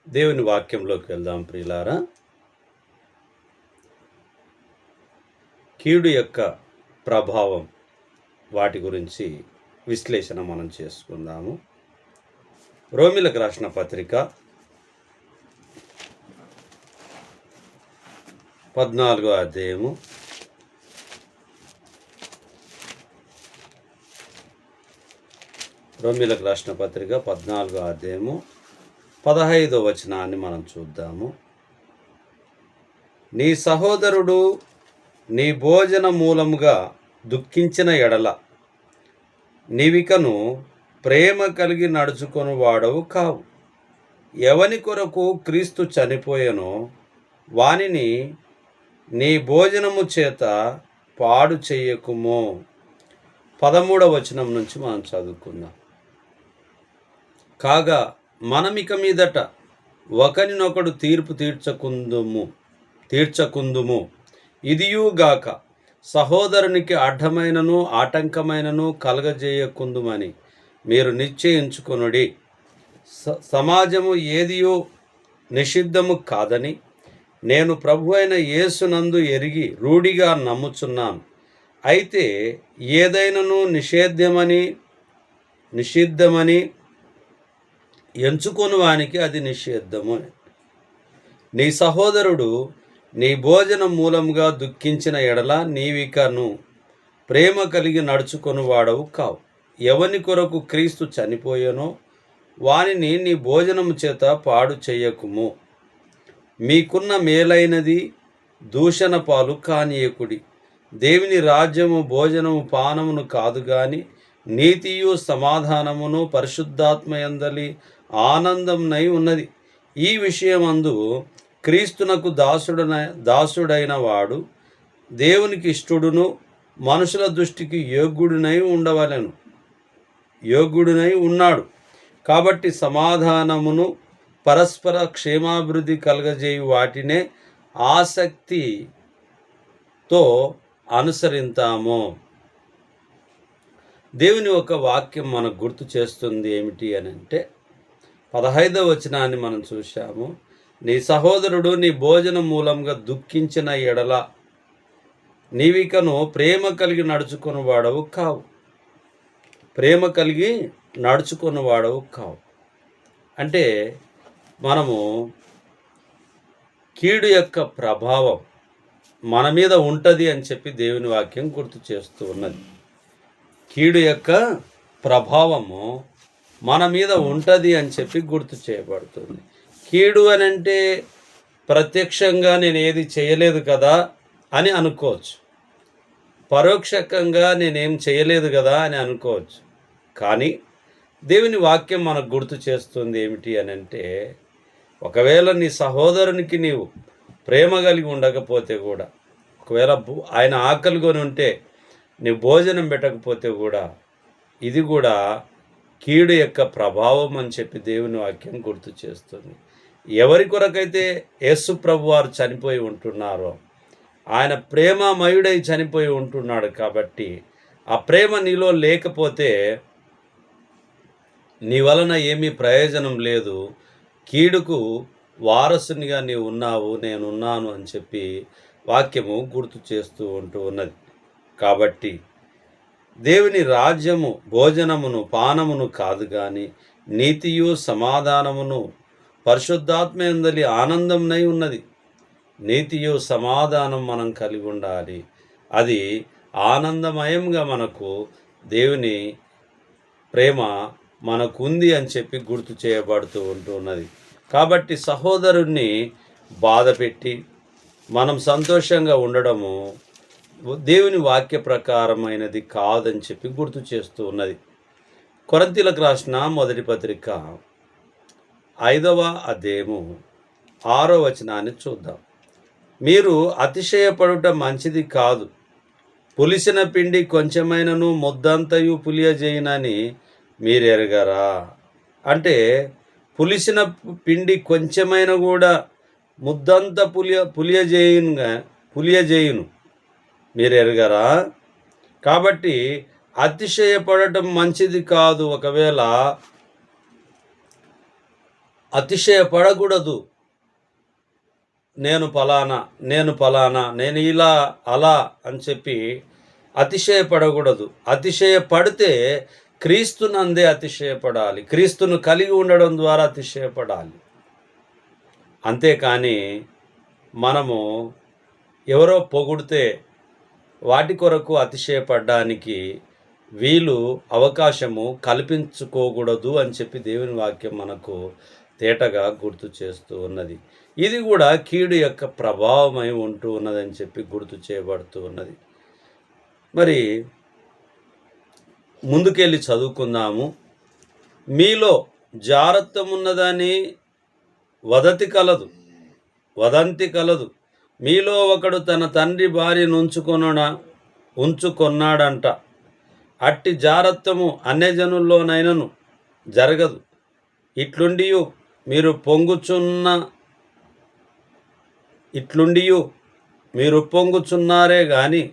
దేవుని వాక్యంలోకి వెళ్దాం ప్రియులారా. కీడు యొక్క ప్రభావం వాటి గురించి విశ్లేషణ మనం చేసుకుందాము. రోమిలకు రాసిన పత్రిక 14వ అధ్యాయము 15వ వచనాన్ని మనం చూద్దాము. నీ సహోదరుడు నీ భోజన మూలముగా దుఃఖించిన ఎడల నీవికను ప్రేమ కలిగి నడుచుకొని వాడవు కావు. ఎవని కొరకు క్రీస్తు చనిపోయెనో వానిని నీ భోజనము చేత పాడు చెయ్యకుము. 13వ వచనం నుంచి మనం చదువుకుందాం. కాగా మనమిక మీదట ఒకరినొకడు తీర్పు తీర్చకుందుము. ఇదియుగాక సహోదరునికి అడ్డమైనను ఆటంకమైనను కలగజేయకుందుమని మీరు నిశ్చయించుకొనుడి. సమాజము ఏదియో నిషిద్ధము కాదని నేను ప్రభువైన యేసునందు ఎరిగి రూఢిగా నమ్ముచున్నాను. అయితే ఏదైనను నిషిద్ధమని ఎంచుకొని వానికి అది నిషిద్ధము. నీ సహోదరుడు నీ భోజనం మూలముగా దుఃఖించిన ఎడల నీవికను ప్రేమ కలిగి నడుచుకొని వాడవు కావు. ఎవని కొరకు క్రీస్తు చనిపోయెనో వానిని నీ భోజనము చేత పాడు చెయ్యకుము. మీకున్న మేలైనది దూషణ పాలు కానీయకుడి. దేవుని రాజ్యము భోజనము పానమును కాదు గాని నీతియు సమాధానమును పరిశుద్ధాత్మయందలి ఆనందంనై ఉన్నది. ఈ విషయమందు క్రీస్తునకు దాసుడైన వాడు దేవునికి ఇష్టడును మనుషుల దృష్టికి యోగ్యుడినై ఉన్నాడు. కాబట్టి సమాధానమును పరస్పర క్షేమాభివృద్ధి కలగజేయు వాటినే ఆసక్తితో అనుసరింతాము. దేవుని ఒక వాక్యం మనకు గుర్తు చేస్తుంది ఏమిటి అని అంటే 15వ వచనాన్ని మనం చూశాము. నీ సహోదరుడు నీ భోజనం మూలంగా దుఃఖించిన ఎడల నీవికను ప్రేమ కలిగి నడుచుకొని వాడవు కావు. అంటే మనము కీడు యొక్క ప్రభావం మన మీద ఉంటుంది అని చెప్పి దేవుని వాక్యం గుర్తు చేస్తూ ఉన్నది. కీడు యొక్క ప్రభావము మన మీద ఉంటుంది అని చెప్పి గుర్తు చేయబడుతుంది. కీడు అని అంటే ప్రత్యక్షంగా నేను ఏది చేయలేదు కదా అని అనుకోవచ్చు, పరోక్షకంగా నేనేం చేయలేదు కదా అని అనుకోవచ్చు. కానీ దేవుని వాక్యం మనకు గుర్తు చేస్తుంది ఏమిటి అని అంటే, ఒకవేళ నీ సహోదరునికి నీవు ప్రేమ కలిగి ఉండకపోతే కూడా, ఒకవేళ ఆయన ఆకలికొని ఉంటే నీ భోజనం పెట్టకపోతే కూడా, ఇది కూడా కీడు యొక్క ప్రభావం అని చెప్పి దేవుని వాక్యం గుర్తు చేస్తుంది. ఎవరి కొరకైతే యేసు ప్రభు వారు చనిపోయి ఉంటున్నారో, ఆయన ప్రేమమయుడై చనిపోయి ఉంటున్నాడు. కాబట్టి ఆ ప్రేమ నీలో లేకపోతే నీ వలన ఏమీ ప్రయోజనం లేదు. కీడుకు వారసునిగా నీవు ఉన్నావు, నేనున్నాను అని చెప్పి వాక్యము గుర్తు చేస్తూ ఉన్నది. కాబట్టి దేవుని రాజ్యము భోజనమును పానమును కాదు గాని నీతియు సమాధానమును పరిశుద్ధాత్మయందలి ఆనందంనై ఉన్నది. నీతియు సమాధానం మనం కలిగి ఉండాలి. అది ఆనందమయంగా మనకు దేవుని ప్రేమ మనకుంది అని చెప్పి గుర్తు చేయబడుతూ ఉన్నది. కాబట్టి సహోదరుణ్ణి బాధ పెట్టి మనం సంతోషంగా ఉండడము దేవుని వాక్య ప్రకారమైనది కాదని చెప్పి గుర్తు చేస్తూ ఉన్నది. కొరింథీయులకు రాసిన మొదటి పత్రిక 5వ అధ్యాయము 6వ వచనాన్ని చూద్దాం. మీరు అతిశయపడుట మంచిది కాదు. పులిసిన పిండి కొంచెమైనను ముద్దంతయు పులియజేయునని మీరు ఎరగరా? అంటే పులిసిన పిండి కొంచెమైన కూడా ముద్దంత పులియజేయును మీరు ఎరగరా? కాబట్టి అతిశయపడటం మంచిది కాదు. ఒకవేళ అతిశయపడకూడదు. నేను ఫలానా, నేను ఇలా అలా అని చెప్పి అతిశయపడకూడదు. అతిశయపడితే క్రీస్తునందే అతిశయపడాలి. క్రీస్తును కలిగి ఉండడం ద్వారా అతిశయపడాలి. అంతేకాని మనము ఎవరో పొగిడితే వాటి కొరకు అతిశయపడడానికి అవకాశము కల్పించుకోకూడదు అని చెప్పి దేవుని వాక్యం మనకు తేటగా గుర్తు చేస్తూ ఉన్నది. ఇది కూడా కీడు యొక్క ప్రభావమై ఉంటూ ఉన్నదని చెప్పి గుర్తు చేయబడుతూ ఉన్నది. మరి ముందుకెళ్ళి చదువుకుందాము. మీలో జారత్వం ఉన్నదని వదంతి కలదు. మీలో ఒకడు తన తండ్రి భార్యను ఉంచుకొన్నాడంట. అట్టి జారత్వము అన్యజనుల్లోనైనను జరగదు. ఇట్లుండియు మీరు పొంగుచున్నారే గాని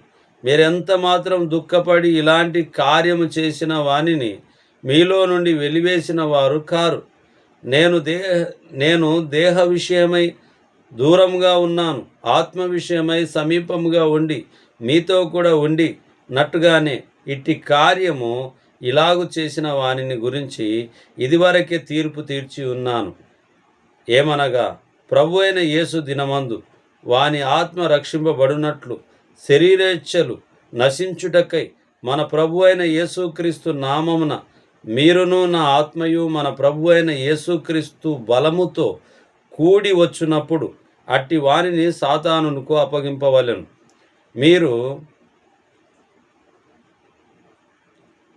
మీరెంత మాత్రం దుఃఖపడి ఇలాంటి కార్యము చేసిన వానిని మీలో నుండి వెలివేసిన వారు కారు. నేను దేహ విషయమై దూరంగా ఉన్నాను, ఆత్మ విషయమై సమీపముగా ఉండి మీతో కూడా ఉండి నట్టుగానే ఇట్టి కార్యము ఇలాగు చేసిన వానిని గురించి ఇదివరకే తీర్పు తీర్చి ఉన్నాను. ఏమనగా ప్రభు అయిన యేసు దినమందు వాని ఆత్మ రక్షింపబడినట్లు శరీరేచ్ఛలు నశించుటకై మన ప్రభు అయిన యేసుక్రీస్తు నామమున మీరును నా ఆత్మయు మన ప్రభు అయిన యేసుక్రీస్తు బలముతో కూడి వచ్చినప్పుడు అట్టి వానిని సాతానునకు అప్పగింపవలెను.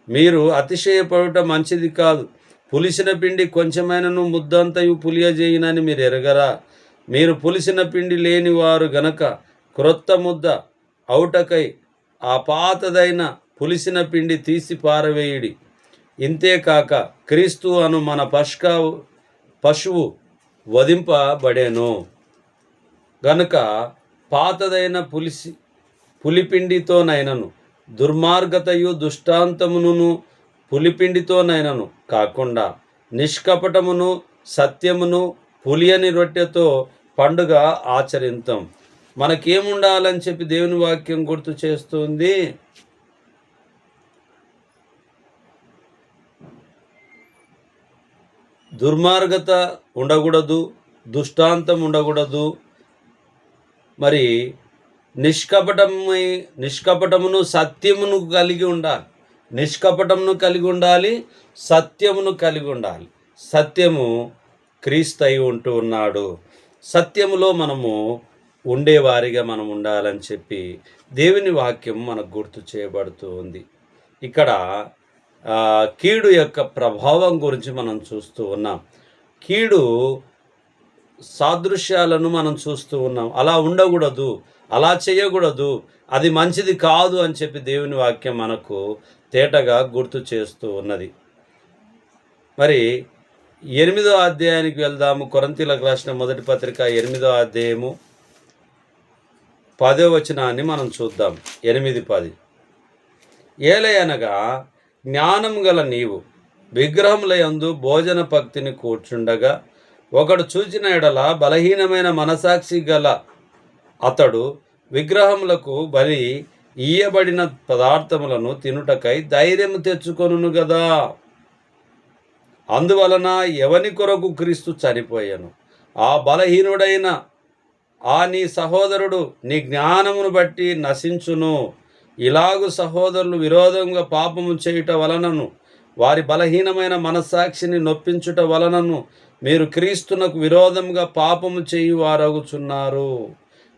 మీరు అతిశయపడుట మంచిది కాదు. పులిసిన పిండి కొంచెమైనను ముద్దంతయు పులియజేయునని మీరు ఎరగరా? మీరు పులిసిన పిండి లేనివారు గనక క్రొత్త ముద్ద అవుటకై ఆ పాతదైన పులిసిన పిండి తీసి పారవేయుడి. ఇంతేకాక క్రీస్తు అను మన పశువు వధింపబడేను గనుక పాతదైన పులిపిండితోనైనను దుర్మార్గతయు దుష్టాంతమును పులిపిండితోనైనను కాకుండా నిష్కపటమును సత్యమును పులియని రొట్టెతో పండుగ ఆచరిద్దాం. మనకేముండాలని చెప్పి దేవుని వాక్యం గుర్తు చేస్తుంది. దుర్మార్గత ఉండకూడదు, దుష్టాంతం ఉండకూడదు. మరి నిష్కపటమును సత్యమును కలిగి ఉండాలి. సత్యమును కలిగి ఉండాలి. సత్యము క్రీస్తు అయి ఉంటూ ఉన్నాడు. సత్యములో మనము ఉండేవారిగా మనం ఉండాలని చెప్పి దేవుని వాక్యం మనకు గుర్తు చేయబడుతూ ఉంది. ఇక్కడ కీడు యొక్క ప్రభావం గురించి మనం చూస్తూ ఉన్నాం. కీడు సాదృశ్యాలను మనం చూస్తూ ఉన్నాం. అలా ఉండకూడదు, అలా చేయకూడదు, అది మంచిది కాదు అని చెప్పి దేవుని వాక్యం మనకు తేటగా గుర్తు చేస్తూ ఉన్నది. మరి 8వ అధ్యాయానికి వెళ్దాము. కొరింథీయులకు రాసిన మొదటి పత్రిక 8వ అధ్యాయము 10వ వచనాన్ని మనం చూద్దాం. 8:10 ఏలయనగా జ్ఞానం గల నీవు విగ్రహముల యందు భోజన పక్తిని కూర్చుండగా ఒకడు చూచిన ఎడల బలహీనమైన మనసాక్షి గల అతడు విగ్రహములకు బలి ఇయ్యబడిన పదార్థములను తినుటకై ధైర్యము తెచ్చుకొనును గదా. అందువలన ఎవని కొరకు క్రీస్తు చనిపోయాను, ఆ బలహీనుడైన నీ సహోదరుడు నీ జ్ఞానమును బట్టి నశించును. ఇలాగు సహోదరులు విరోధంగా పాపము చేయుట వలనను వారి బలహీనమైన మనస్సాక్షిని నొప్పించుట వలనను మీరు క్రీస్తునకు విరోధంగా పాపము చేయువారగుచున్నారు.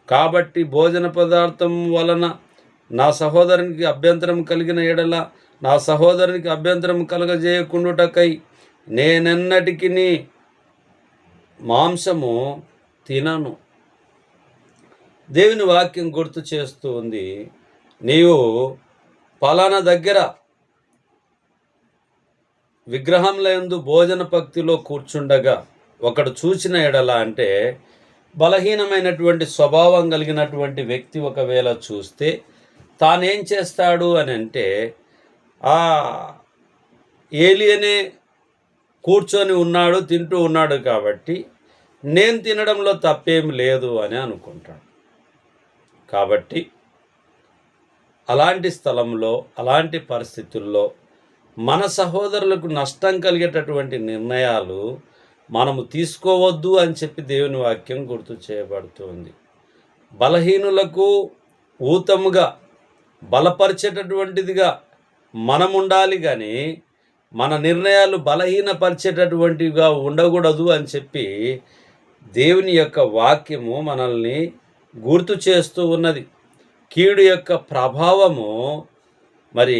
కాబట్టి భోజన పదార్థం వలన నా సహోదరునికి అభ్యంతరం కలిగిన ఎడల నా సహోదరునికి అభ్యంతరం కలగజేయకుండుటకై నేనెన్నటికి మాంసము తినను. దేవుని వాక్యం గుర్తు చేస్తూ ఉంది. నీవు పలానా దగ్గర విగ్రహంలందు భోజన పక్తిలో కూర్చుండగా ఒకడు చూచిన ఎడల అంటే బలహీనమైనటువంటి స్వభావం కలిగినటువంటి వ్యక్తి ఒకవేళ చూస్తే తానేం చేస్తాడు అని అంటే ఏలి అనే కూర్చొని ఉన్నాడు, తింటూ ఉన్నాడు కాబట్టి నేను తినడంలో తప్పేం లేదు అని అనుకుంటాడు. కాబట్టి అలాంటి స్థలంలో, అలాంటి పరిస్థితుల్లో మన సహోదరులకు నష్టం కలిగేటటువంటి నిర్ణయాలు మనము తీసుకోవద్దు అని చెప్పి దేవుని వాక్యం గుర్తు చేయబడుతుంది. బలహీనులకు ఊతముగా బలపరిచేటటువంటిదిగా మనం ఉండాలి, కానీ మన నిర్ణయాలు బలహీనపరిచేటటువంటివిగా ఉండకూడదు అని చెప్పి దేవుని యొక్క వాక్యము మనల్ని గుర్తు చేస్తూ ఉన్నది. కీడు యొక్క ప్రభావము మరి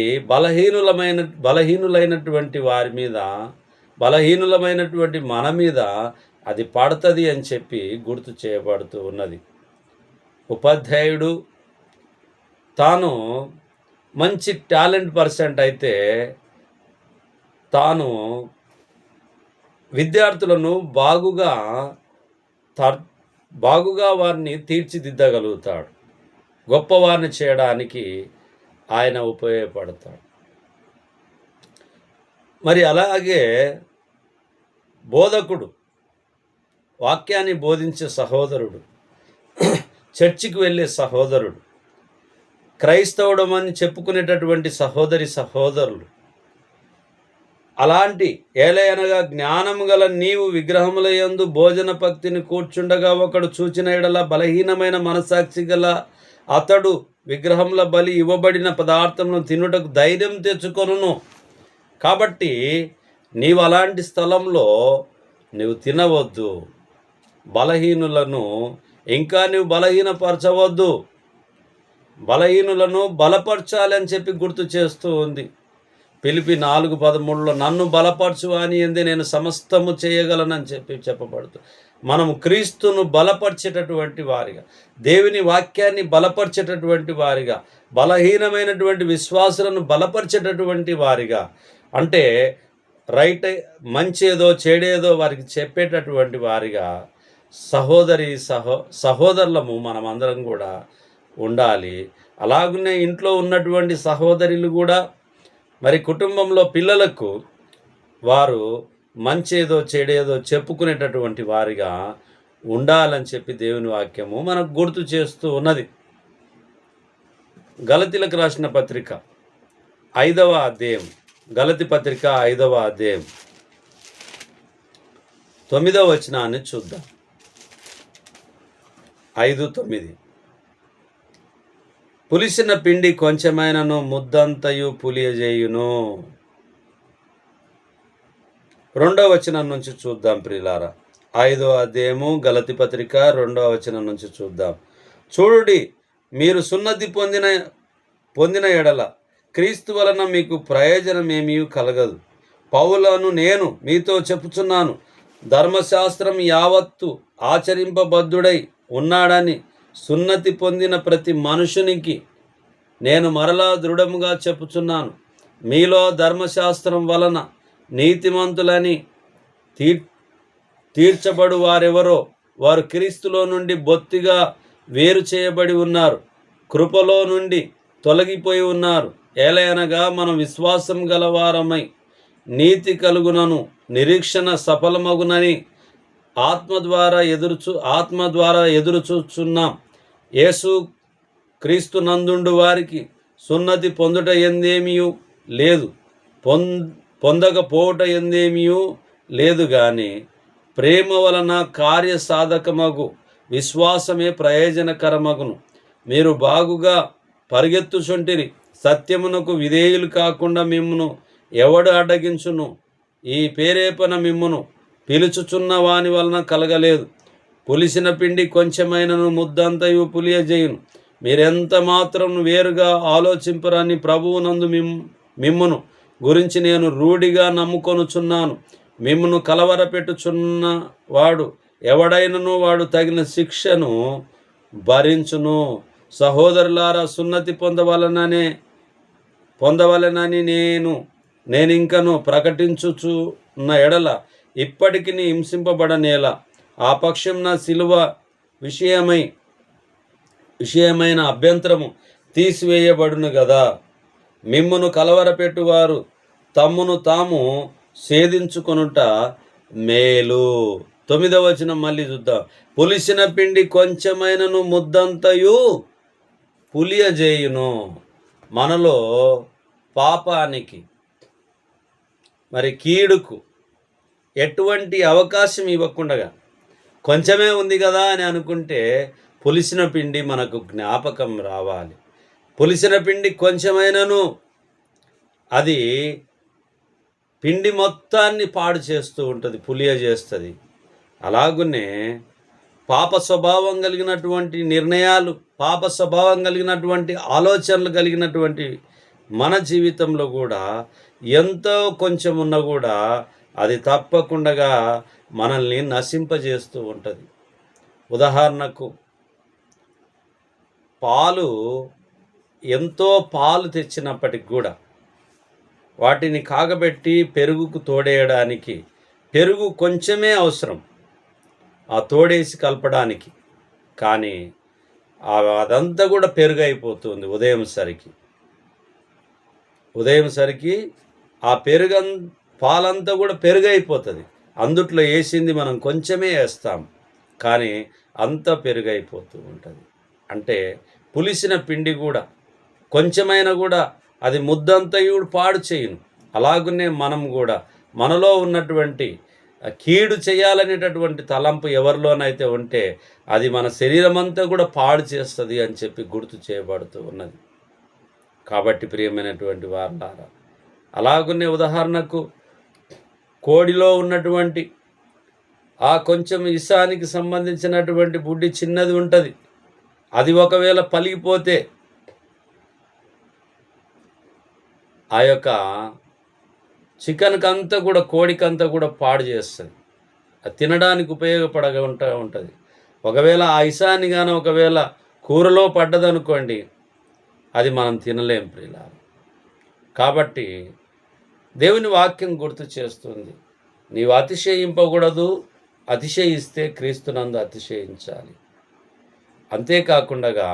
బలహీనులైనటువంటి వారి మీద, బలహీనులమైనటువంటి మన మీద అది పడుతుంది అని చెప్పి గుర్తు చేయబడుతూ ఉన్నది. ఉపాధ్యాయుడు తాను మంచి టాలెంట్ పర్సెంట్ అయితే తాను విద్యార్థులను బాగుగా వారిని తీర్చిదిద్దగలుగుతాడు. గొప్పవారిని చేయడానికి ఆయన ఉపయోగపడతాడు. మరి అలాగే బోధకుడు, వాక్యాన్ని బోధించే సహోదరుడు, చర్చికి వెళ్ళే సహోదరుడు, క్రైస్తవుడమని చెప్పుకునేటటువంటి సహోదరులు, అలాంటి ఏలయనగా జ్ఞానము గల నీవు విగ్రహముల యందు భోజన పక్తిని కూర్చుండగా ఒకడు చూచిన ఎడల బలహీనమైన మనసాక్షి గల అతడు విగ్రహముల బలి ఇవ్వబడిన పదార్థములను తినుటకు ధైర్యం తెచ్చుకొనును. కాబట్టి నీవు అలాంటి స్థలంలో నీవు తినవద్దు. బలహీనులను ఇంకా నీవు బలహీనపరచవద్దు. బలహీనులను బలపరచాలి అని చెప్పి గుర్తు చేస్తూ ఉంది. ఫిలిప్పీ 4:13 నన్ను బలపరచు అని ఎందే నేను సమస్తము చేయగలనని చెప్పి చెప్పబడుతూ మనము క్రీస్తును బలపరిచేటటువంటి వారిగా, దేవుని వాక్యాన్ని బలపరిచేటటువంటి వారిగా, బలహీనమైనటువంటి విశ్వాసులను బలపరిచేటటువంటి వారిగా, అంటే మంచేదో చెడేదో వారికి చెప్పేటటువంటి వారిగా సహోదరులము మనమందరం కూడా ఉండాలి. అలాగనే ఇంట్లో ఉన్నటువంటి సహోదరులు కూడా మరి కుటుంబంలో పిల్లలకు వారు మంచేదో చెడేదో చెప్పుకునేటటువంటి వారిగా ఉండాలని చెప్పి దేవుని వాక్యము మనకు గుర్తు చేస్తూ ఉన్నది. గలతీలకు రాసిన పత్రిక 5వ అధ్యాయం, గలతీ పత్రిక 5వ అధ్యాయం 9వ వచనాన్ని చూద్దాం. 5:9 పులిసిన పిండి కొంచెమైనను ముద్దంతయు పులియజేయును. 2వ వచనం నుంచి చూద్దాం ప్రియులారా. 5వ అధ్యాయము గలతీ పత్రిక 2వ వచనం నుంచి చూద్దాం. చూడుడి, మీరు సున్నతి పొందిన ఎడల క్రీస్తు వలన మీకు ప్రయోజనమేమీ కలగదు. పౌలను నేను మీతో చెప్పుచున్నాను, ధర్మశాస్త్రం యావత్తు ఆచరింపబద్ధుడై ఉన్నాడని సున్నతి పొందిన ప్రతి మనుషునికి నేను మరలా దృఢముగా చెప్పుచున్నాను. మీలో ధర్మశాస్త్రం వలన నీతిమంతులని తీర్చబడు వారెవరో వారు క్రీస్తులో నుండి బొత్తిగా వేరు చేయబడి ఉన్నారు, కృపలో నుండి తొలగిపోయి ఉన్నారు. ఏలయనగా మనం విశ్వాసం గలవారమై నీతి కలుగునను నిరీక్షణ సఫలమగునని ఆత్మ ద్వారా ఎదురుచూచున్నాం. యేసు క్రీస్తు నందుండు వారికి సున్నతి పొందుట ఎందేమియూ లేదు, పొందకపోవట ఎందేమియూ లేదు, కానీ ప్రేమ వలన కార్యసాధకమగు విశ్వాసమే ప్రయోజనకరమగును. మీరు బాగుగా పరిగెత్తుచుంటిరి, సత్యమునకు విధేయులు కాకుండా మిమ్మును ఎవడు అడ్డగించును? ఈ ప్రేరేపణ మిమ్మును పిలుచుచున్న వాని వలన కలగలేదు. పులిసిన పిండి కొంచెమైనను ముద్దంతయు పులియజేయును. మీరెంత మాత్రం వేరుగా ఆలోచింపరని ప్రభువునందు మిమ్మును గురించి నేను రూఢిగా నమ్ముకొనుచున్నాను. మిమ్మును కలవరపెట్టుచున్న వాడు ఎవడైనను వాడు తగిన శిక్షను భరించును. సహోదరులారా, సున్నతి పొందవలనని నేనింకను ప్రకటించుచున్న ఎడల ఇప్పటికి హింసింపబడనేలా ఆ పక్షం నా శిలువ విషయమైన అభ్యంతరము తీసివేయబడును గదా. మిమ్మును కలవరపెట్టువారు తమ్మును తాము సేదించుకొనుట మేలు. 9వ వచనం మళ్ళీ చూద్దాం. పులిసిన పిండి కొంచెమైనను ముద్దంతయు పులియజేయును. మనలో పాపానికి మరి కీడుకు ఎటువంటి అవకాశం ఇవ్వకుండగా, కొంచెమే ఉంది కదా అని అనుకుంటే పులిసిన పిండి మనకు జ్ఞాపకం రావాలి. పులిసిన పిండి కొంచెమైనను అది పిండి మొత్తాన్ని పాడు చేస్తూ ఉంటుంది, పులియజేస్తుంది. అలాగునే పాప స్వభావం కలిగినటువంటి నిర్ణయాలు, పాప స్వభావం కలిగినటువంటి ఆలోచనలు కలిగినటువంటి మన జీవితంలో కూడా ఎంతో కొంచెం ఉన్నా కూడా అది తప్పకుండా మనల్ని నశింపజేస్తూ ఉంటుంది. ఉదాహరణకు పాలు, ఎంతో పాలు తెచ్చినప్పటికి కూడా వాటిని కాగబెట్టి పెరుగుకు తోడేయడానికి పెరుగు కొంచెమే అవసరం ఆ తోడేసి కలపడానికి. కానీ అదంతా కూడా పెరుగు అయిపోతుంది ఉదయం సరికి ఆ పాలంతా కూడా పెరుగు అయిపోతుంది. అందుట్లో వేసింది మనం కొంచెమే వేస్తాం, కానీ అంతా పెరుగు అయిపోతూ ఉంటుంది. అంటే పులిసిన పిండి కూడా కొంచెమైనా కూడా అది ముద్దంతయుడు పాడు చేయును. అలాగనే మనం కూడా మనలో ఉన్నటువంటి కీడు చేయాలనేటటువంటి తలంపు ఎవరిలోనైతే ఉంటే అది మన శరీరం అంతా కూడా పాడు చేస్తుంది అని చెప్పి గుర్తు చేయబడుతూ ఉన్నది. కాబట్టి ప్రియమైనటువంటి వారులారా, అలాగనే ఉదాహరణకు కోడిలో ఉన్నటువంటి ఆ కొంచెం ఇసానికి సంబంధించినటువంటి బుడ్డి చిన్నది ఉంటుంది. అది ఒకవేళ పలిగిపోతే ఆ యొక్క చికెన్కి అంతా కూడా, కోడికంతా కూడా పాడు చేస్తుంది. అది తినడానికి ఉంటుంది. ఒకవేళ ఆ ఇసాన్ని కానీ ఒకవేళ కూరలో పడ్డదనుకోండి, అది మనం తినలేం ప్రియులారా. కాబట్టి దేవుని వాక్యం గుర్తు చేస్తుంది, నీవు అతిశయింపకూడదు, అతిశయిస్తే క్రీస్తునందు అతిశయించాలి. అంతేకాకుండా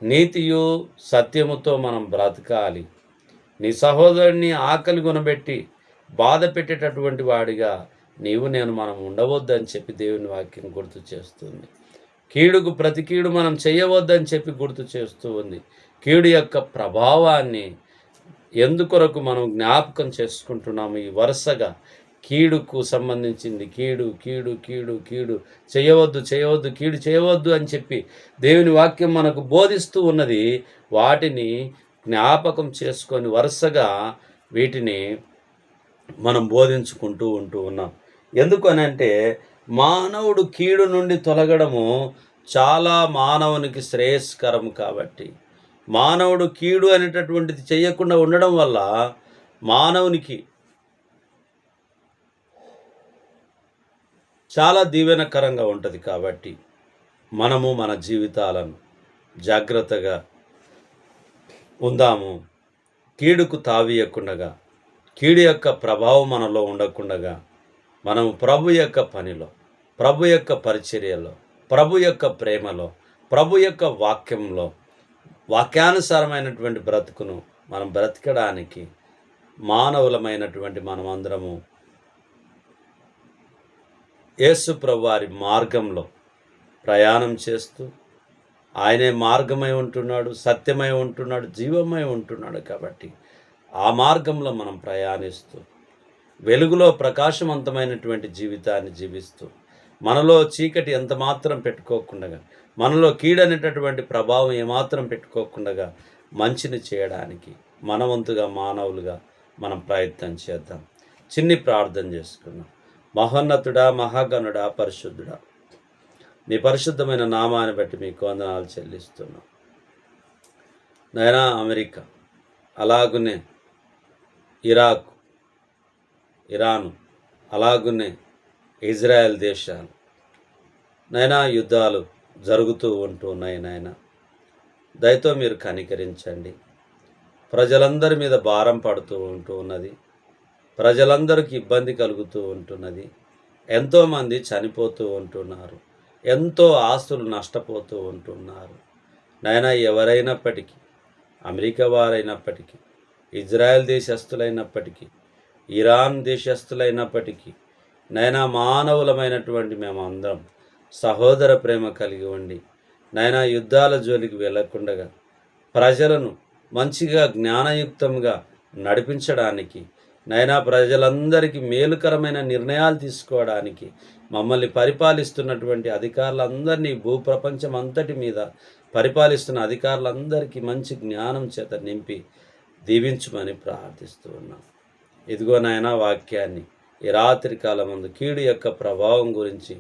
నీతియు సత్యముతో మనం బ్రతకాలి. నీ సహోదరుని ఆకలి కొనబెట్టి బాధ పెట్టేటటువంటి వాడిగా మనం ఉండవద్దని చెప్పి దేవుని వాక్యం గుర్తు చేస్తుంది. కీడుకు ప్రతి కీడు మనం చేయవద్దని చెప్పి గుర్తు చేస్తూ ఉంది. కీడు యొక్క ప్రభావాన్ని ఎందుకొరకు మనం జ్ఞాపకం చేసుకుంటున్నాము. ఈ వరుసగా కీడుకు సంబంధించింది కీడు కీడు కీడు కీడు చేయవద్దు, కీడు చేయవద్దు అని చెప్పి దేవుని వాక్యం మనకు బోధిస్తూ ఉన్నది. వాటిని జ్ఞాపకం చేసుకొని వరుసగా వీటిని మనం బోధించుకుంటూ ఉన్నాం. ఎందుకనంటే మానవుడు కీడు నుండి తొలగడము చాలా మానవునికి శ్రేయస్కరం. కాబట్టి మానవుడు కీడు అనేటటువంటిది చేయకుండా ఉండడం వల్ల మానవునికి చాలా దీవెనకరంగా ఉంటుంది. కాబట్టి మనము మన జీవితాలను జాగ్రత్తగా ఉందాము. కీడుకు తావీయకుండగా, కీడు యొక్క ప్రభావం మనలో ఉండకుండగా మనం ప్రభు యొక్క పనిలో, ప్రభు యొక్క పరిచర్యలో, ప్రభు యొక్క ప్రేమలో, ప్రభు యొక్క వాక్యంలో, వాక్యానుసారమైనటువంటి బ్రతుకును మనం బ్రతకడానికి మానవులమైనటువంటి మనమందరము యేసు ప్రభువారి మార్గంలో ప్రయాణం చేస్తూ, ఆయనే మార్గమై ఉంటున్నాడు, సత్యమై ఉంటున్నాడు, జీవమై ఉంటున్నాడు. కాబట్టి ఆ మార్గంలో మనం ప్రయాణిస్తూ వెలుగులో ప్రకాశవంతమైనటువంటి జీవితాన్ని జీవిస్తూ మనలో చీకటి ఎంత మాత్రం పెట్టుకోకుండా, మనలో కీడనేటటువంటి ప్రభావం ఏమాత్రం పెట్టుకోకుండా మంచిని చేయడానికి మనవంతుగా మానవులుగా మనం ప్రయత్నం చేద్దాం. చిన్ని ప్రార్థన చేసుకున్నాం. మహోన్నతుడా, మహాగణుడా, పరిశుద్ధుడా, నీ పరిశుద్ధమైన నామాన్ని బట్టి మీకు వందనాలు చెల్లిస్తున్నాం. నైనా అమెరికా, అలాగునే ఇరాక్, ఇరాను, అలాగునే ఇజ్రాయెల్ దేశాలు నైనా యుద్ధాలు జరుగుతూ ఉంటున్నాయి. నాయన దయతో మీరు కనికరించండి. ప్రజలందరి మీద భారం పడుతూ ఉన్నది. ప్రజలందరికీ ఇబ్బంది కలుగుతూ ఉంటున్నది. ఎంతోమంది చనిపోతూ ఉంటున్నారు. ఎంతో ఆస్తులు నష్టపోతూ ఉంటున్నారు. నాయన ఎవరైనప్పటికీ, అమెరికా వారైనప్పటికీ, ఇజ్రాయెల్ దేశస్తులైనప్పటికీ, ఇరాన్ దేశస్థులైనప్పటికీ నైనా మానవులమైనటువంటి మేము అందరం సహోదర ప్రేమ కలిగి ఉండి నైనా యుద్ధాల జోలికి వెళ్ళకుండగా ప్రజలను మంచిగా జ్ఞానయుక్తంగా నడిపించడానికి నైనా ప్రజలందరికీ మేలుకరమైన నిర్ణయాలు తీసుకోవడానికి మమ్మల్ని పరిపాలిస్తున్నటువంటి అధికారులందరినీ భూప్రపంచం అంతటి మీద పరిపాలిస్తున్న అధికారులందరికీ మంచి జ్ఞానం చేత నింపి దీవించమని ప్రార్థిస్తూ ఉన్నాం. ఇదిగో నాయనా వాక్యాన్ని ఈ రాత్రి కాలమందు కీడు యొక్క ప్రభావం గురించి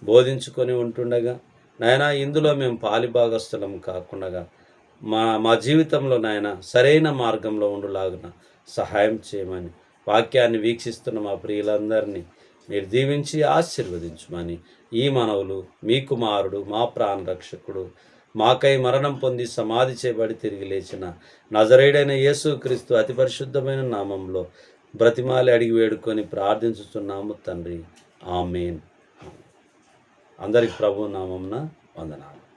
బోధించుకొని ఉంటుండగా నాయనా ఇందులో మేము పాలిభాగస్థులం కాకుండా మా జీవితంలో నాయన సరైన మార్గంలో ఉండులాగున సహాయం చేయమని వాక్యాన్ని వీక్షిస్తున్న మా ప్రియులందరినీ మీరు దీవించి ఆశీర్వదించమని ఈ మనవులు మీ కుమారుడు మా ప్రాణరక్షకుడు మాకై మరణం పొంది సమాధి చేయబడి తిరిగి లేచిన నజరేయుడైన యేసుక్రీస్తు అతి పరిశుద్ధమైన నామంలో బ్రతిమాలి అడిగి వేడుకొని ప్రార్థించుతున్నాము తండ్రి. ఆమేన్. అందరికి ప్రభు నామమున వందనాలు.